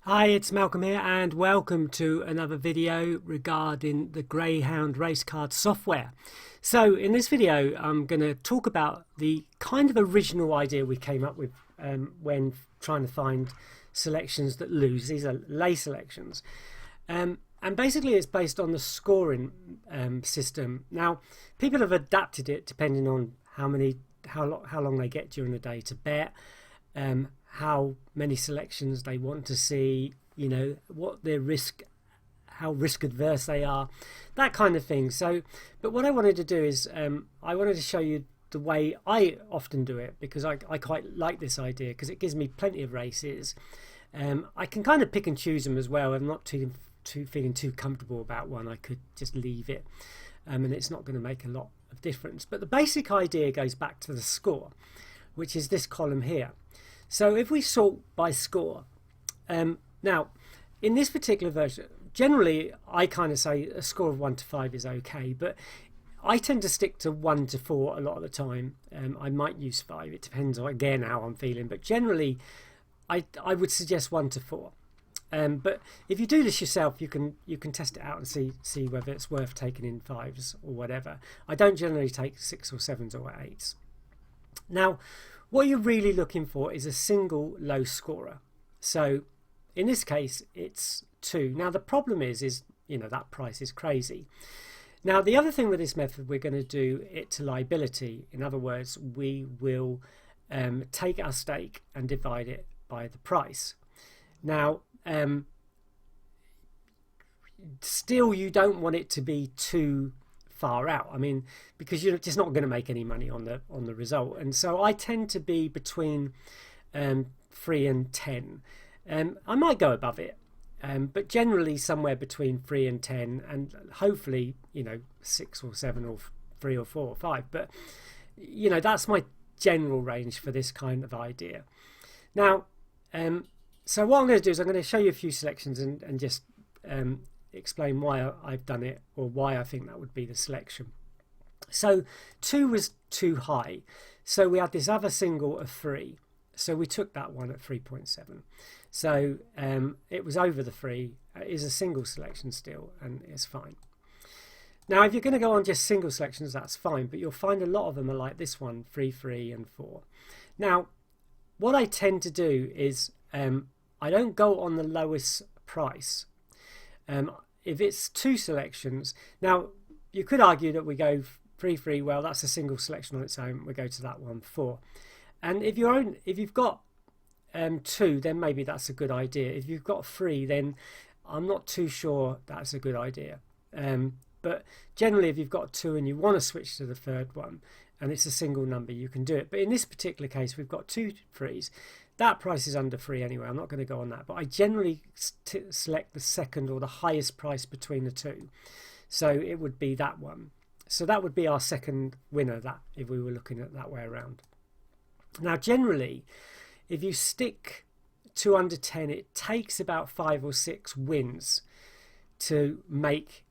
Hi, it's Malcolm here and welcome to another video regarding the Greyhound RaceCard software. So in this video I'm going to talk about the kind of original idea we came up with when trying to find selections that lose. These are lay selections. And basically it's based on the scoring system. Now people have adapted it depending on how long they get during the day to bet, how many selections they want to see, you know, what their risk, how risk adverse they are, that kind of thing. So, but what I wanted to do is I wanted to show you the way I often do it, because I quite like this idea because it gives me plenty of races. I can kind of pick and choose them as well. I'm not feeling too comfortable about one. I could just leave it, and it's not going to make a lot of difference. But the basic idea goes back to the score, which is this column here. So if we sort by score, now in this particular version, generally I kind of say a score of 1 to 5 is okay, but I tend to stick to 1 to 4 a lot of the time. I might use 5, it depends on again how I'm feeling, but generally I would suggest 1 to 4. But if you do this yourself, you can test it out and see whether it's worth taking in 5s or whatever. I don't generally take 6 or 7s or 8s. Now what you're really looking for is a single low scorer. So in this case it's 2. Now the problem is you know, that price is crazy. Now the other thing with this method, we're going to do it to liability. In other words, we will take our stake and divide it by the price. Now still you don't want it to be too far out, I mean, because you're just not going to make any money on the result. And so I tend to be between 3 and 10. I might go above it, but generally somewhere between 3 and 10, and hopefully, you know, 6 or 7 or 3 or 4 or 5. But you know, that's my general range for this kind of idea. Now so what I'm going to do is I'm going to show you a few selections and just explain why I've done it, or why I think that would be the selection. So 2 was too high, so we had this other single of 3, so we took that one at 3.7. So it was over the 3. It is a single selection still, and it's fine. Now if you're going to go on just single selections, that's fine, but you'll find a lot of them are like this one, 3, 3 and 4. Now what I tend to do is I don't go on the lowest price. If it's 2 selections, now you could argue that we go 3, 3, well that's a single selection on its own, we go to that one, 4. And if you've got 2, then maybe that's a good idea. If you've got 3, then I'm not too sure that's a good idea. But generally if you've got 2 and you want to switch to the third one and it's a single number, you can do it. But in this particular case we've got 2 3s. That price is under 3 anyway, I'm not going to go on that, but I generally select the second or the highest price between the 2. So it would be that one. So that would be our second winner, that if we were looking at that way around. Now generally if you stick to under 10, it takes about 5 or 6 wins to make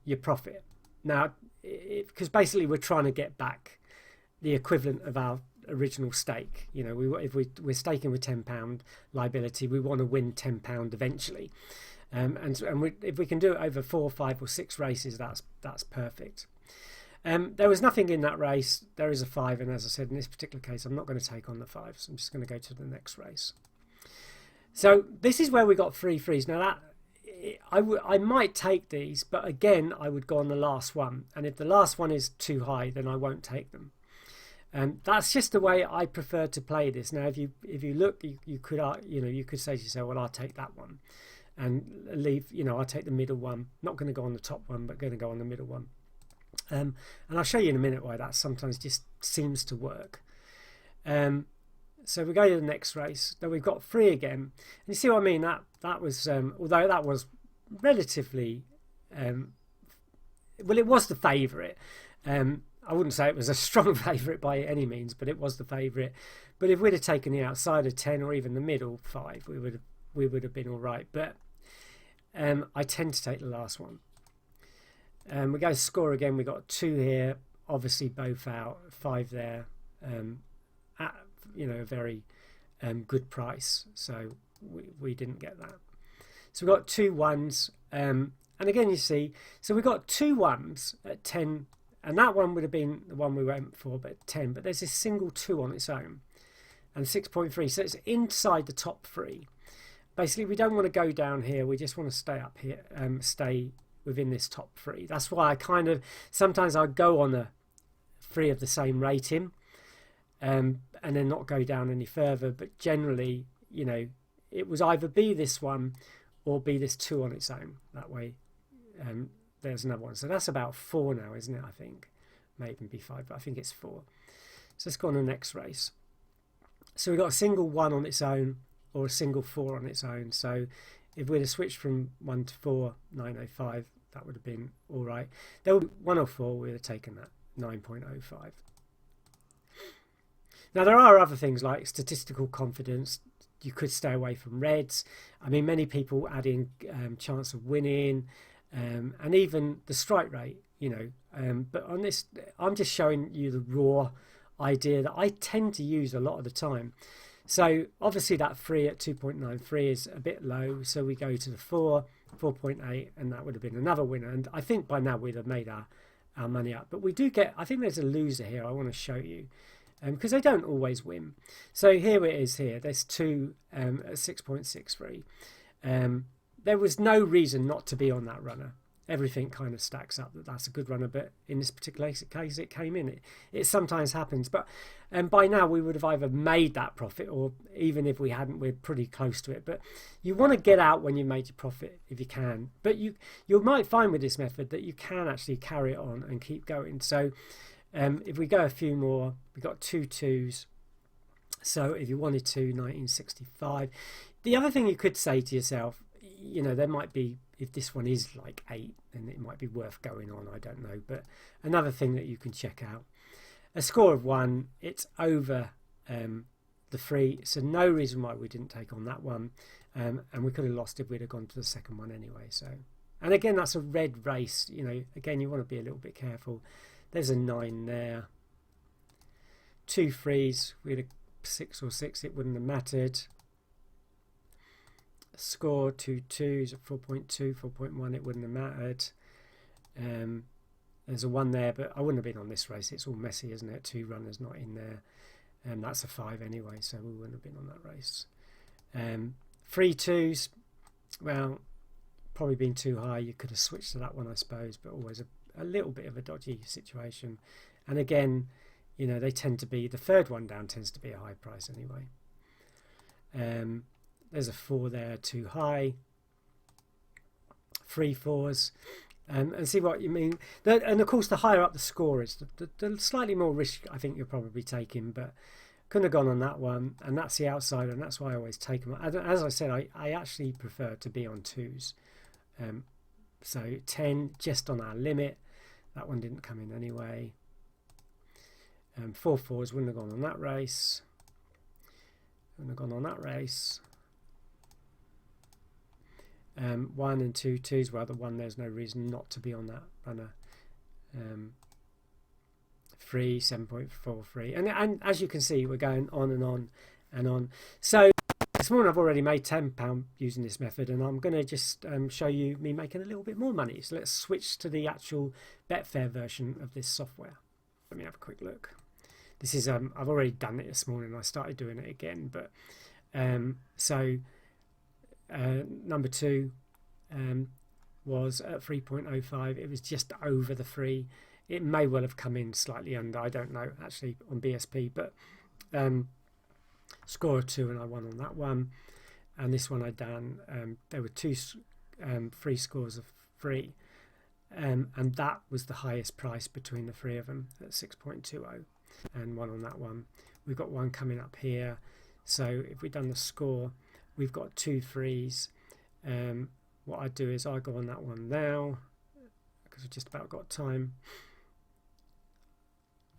your profit. Now because basically we're trying to get back the equivalent of our original stake. You know, if we're staking with £10 liability, we want to win £10 eventually, if we can do it over 4, 5 or 6 races, that's perfect. There was nothing in that race. There is a 5, and as I said, in this particular case I'm not going to take on the 5, so I'm just going to go to the next race. So this is where we got 3 3s. Now that I might take these, but again I would go on the last one, and if the last one is too high then I won't take them. That's just the way I prefer to play this. Now if you look, you could say to yourself, well I'll take that one and leave, you know, I'll take the middle one, not going to go on the top one but going to go on the middle one, and I'll show you in a minute why that sometimes just seems to work. So we go to the next race. Then we've got 3 again, and you see what I mean, that was although that was relatively well, it was the favourite. I wouldn't say it was a strong favourite by any means, but it was the favourite. But if we'd have taken the outside of 10 or even the middle 5, we would have been all right. But I tend to take the last one. We go to score again. We got 2 here, obviously both out, 5 there. At, you know, a very good price. So we didn't get that. So we've got 2 1s, and again you see, so we've got 2 1s at 10, and that one would have been the one we went for, but at 10, but there's this single 2 on its own, and 6.3, so it's inside the top 3. Basically, we don't want to go down here, we just want to stay up here, stay within this top 3. That's why I kind of, sometimes I go on a 3 of the same rating, and then not go down any further, but generally, you know, it was either be this one or be this 2 on its own. That way, there's another one. So that's about 4 now, isn't it? I think may even be 5, but I think it's 4. So let's go on the next race. So we've got a single 1 on its own or a single 4 on its own. So if we'd have switched from 1 to 4, 905, that would have been all right. There would be 1 or 4, we would have taken that 9.05. Now there are other things like statistical confidence. You could stay away from reds. I mean, many people add in chance of winning, and even the strike rate, you know. But on this, I'm just showing you the raw idea that I tend to use a lot of the time. So obviously that 3 at 2.93 is a bit low. So we go to the 4, 4.8, and that would have been another winner. And I think by now we'd have made our money up. But we do get, I think there's a loser here I want to show you. Because they don't always win. So here it is here. There's 2 at 6.63. There was no reason not to be on that runner. Everything kind of stacks up that that's a good runner, but in this particular case it came in. It sometimes happens, but by now we would have either made that profit, or even if we hadn't, we're pretty close to it. But you want to get out when you made your profit if you can. But you might find with this method that you can actually carry it on and keep going. So if we go a few more, we've got 2 2s. So if you wanted to, 1965. The other thing you could say to yourself, you know, there might be, if this one is like 8, then it might be worth going on, I don't know. But another thing that you can check out, a score of 1, it's over the 3, so no reason why we didn't take on that one. And we could have lost if we'd have gone to the second one anyway. So, and again, that's a red race, you know, again, you want to be a little bit careful. There's a 9 there. 2 3s. We had a 6 or 6. It wouldn't have mattered. Score 2 2s at 4.2, 4.1. It wouldn't have mattered. There's a 1 there, but I wouldn't have been on this race. It's all messy, isn't it? 2 runners not in there. And that's a 5 anyway, so we wouldn't have been on that race. 3 2s. Well, probably been too high. You could have switched to that one, I suppose, but always a little bit of a dodgy situation. And again, you know, they tend to be, the third one down tends to be a high price anyway. There's a 4 there, too high. 3 4s. And see what you mean. And of course, the higher up the score is, the slightly more risk I think you're probably taking, but couldn't have gone on that one. And that's the outsider, and that's why I always take them. As I said, I actually prefer to be on 2s. So 10 just on our limit. That one didn't come in anyway. 4 4s wouldn't have gone on that race. Wouldn't have gone on that race. 1 and 2 2s. Well, the 1, there's no reason not to be on that runner. 3, 7.43. And as you can see, we're going on and on and on. So this morning I've already made £10 using this method, and I'm going to just show you me making a little bit more money. So let's switch to the actual Betfair version of this software. Let me have a quick look. This is I've already done it this morning. I started doing it again, but number 2 was at 3.05. It was just over the 3. It may well have come in slightly under, I don't know actually on BSP, but score of 2 and I won on that one. And this one I done, there were 2 free scores of 3, and that was the highest price between the 3 of them at 6.20, and won on that one. We've got one coming up here, so if we've done the score, we've got 2 3s. What I do is I go on that one now because I've just about got time,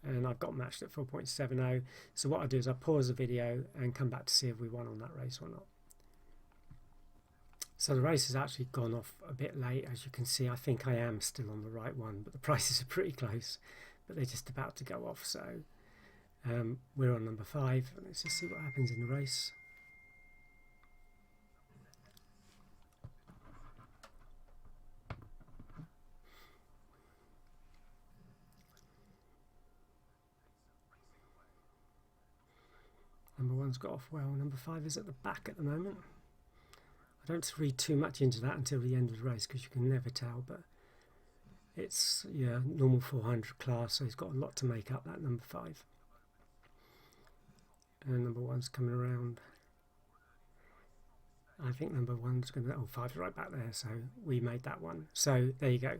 and I've got matched at 4.70. So what I do is I pause the video and come back to see if we won on that race or not. So the race has actually gone off a bit late, as you can see. I think I am still on the right one, but the prices are pretty close, but they're just about to go off. So we're on number 5. Let's just see what happens in the race. one's got off well. Number 5 is at the back at the moment. I don't read too much into that until the end of the race, because you can never tell, but it's, yeah, normal 400 class, so he's got a lot to make up, that number 5. And number 1's coming around. I think number 1's going to, 5's right back there, so we made that one. So there you go.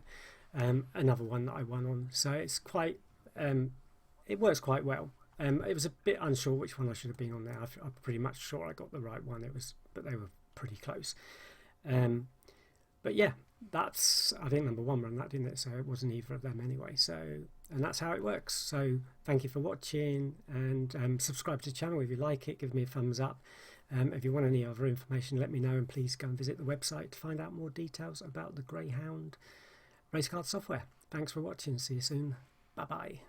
Another one that I won on. So it's quite, it works quite well. It was a bit unsure which one I should have been on there. I'm pretty much sure I got the right one. But they were pretty close. But yeah, that's, I think number 1 ran that, didn't it? So it wasn't either of them anyway. So, and that's how it works. So thank you for watching, and subscribe to the channel if you like it. Give me a thumbs up. If you want any other information, let me know, and please go and visit the website to find out more details about the Greyhound RaceCard software. Thanks for watching. See you soon. Bye bye.